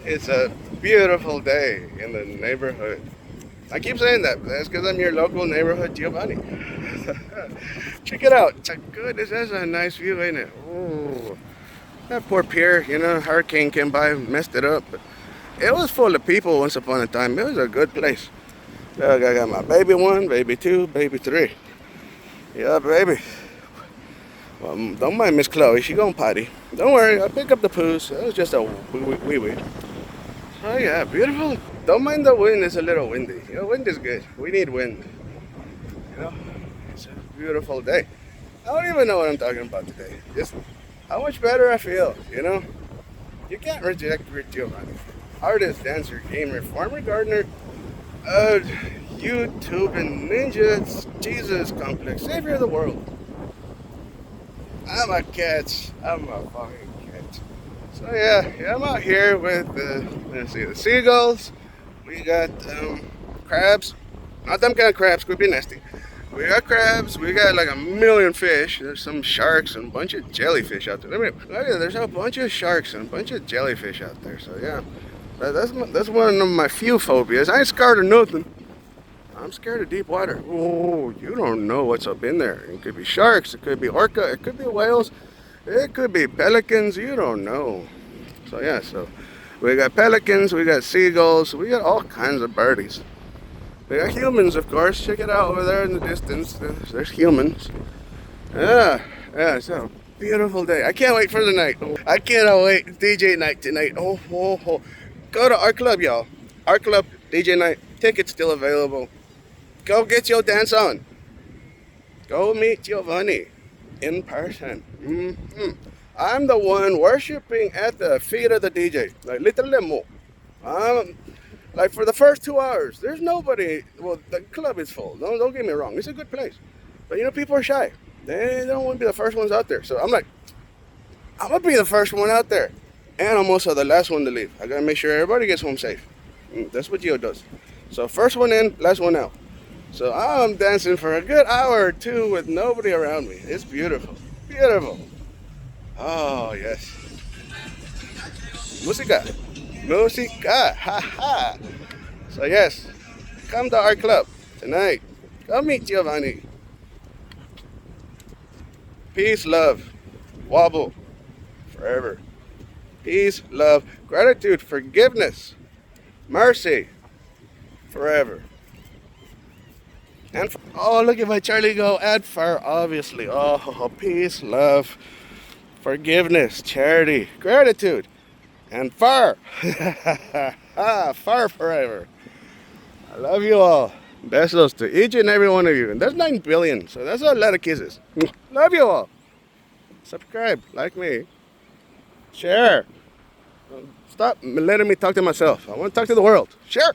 It's a beautiful day in the neighborhood. I keep saying that, but that's because I'm your local neighborhood Giovanni. Check it out. It's a good, that's a nice view, ain't it? Oh, that poor pier, hurricane came by, messed it up. But it was full of people once upon a time. It was a good place. Look, I got my baby one, baby two, baby three. Yeah, baby. Don't mind Miss Chloe. She gonna potty. Don't worry. I'll pick up the poos. It was just a wee. Oh yeah, beautiful. Don't mind the wind. It's a little windy. Wind is good. We need wind. You know, it's a beautiful day. I don't even know what I'm talking about today. Just how much better I feel. You can't reject Rick Giovanni. Artist, dancer, gamer, farmer, gardener, uh, YouTube and ninja, Jesus complex, savior of the world. I'm a catch. I'm a fucking catch. So yeah, I'm out here with let's see, the seagulls. We got crabs. Not them kind of crabs, could be nasty. We got crabs. We got like a million fish. There's some sharks and a bunch of jellyfish out there. Look at, there's a bunch of sharks and a bunch of jellyfish out there. So yeah, that's one of my few phobias. I ain't scared of nothing. I'm scared of deep water. Oh, you don't know what's up in there. It could be sharks, it could be orca, it could be whales, it could be pelicans. You don't know. So yeah, we got pelicans, we got seagulls, we got all kinds of birdies. We got humans, of course. Check it out over there in the distance. There's humans. Yeah, it's a beautiful day. I can't wait for the night. I cannot wait. DJ night tonight. Oh. Go to our club, y'all. Our club, DJ night. Tickets still available. Go get your dance on. Go meet Giovanni in person. I'm the one worshiping at the feet of the DJ. Like, literally more. Like, for the first 2 hours, there's nobody. Well, the club is full. Don't get me wrong. It's a good place. But, people are shy. They don't want to be the first ones out there. So I'm like, I'm going to be the first one out there. And I'm also the last one to leave. I got to make sure everybody gets home safe. That's what Gio does. So first one in, last one out. So I'm dancing for a good hour or two with nobody around me. It's beautiful. Beautiful. Oh, yes. Música. Música. Ha ha. So, yes. Come to our club tonight. Come meet Giovanni. Peace, love. Wobble. Forever. Peace, love, gratitude, forgiveness, mercy. Forever. And oh, look at my Charlie go. Add fire, obviously. Oh, peace, love, forgiveness, charity, gratitude, and fire. Fire forever. I love you all. Besos to each and every one of you. And that's 9 billion, so that's a lot of kisses. Love you all. Subscribe, like me, share. Stop letting me talk to myself. I want to talk to the world. Share.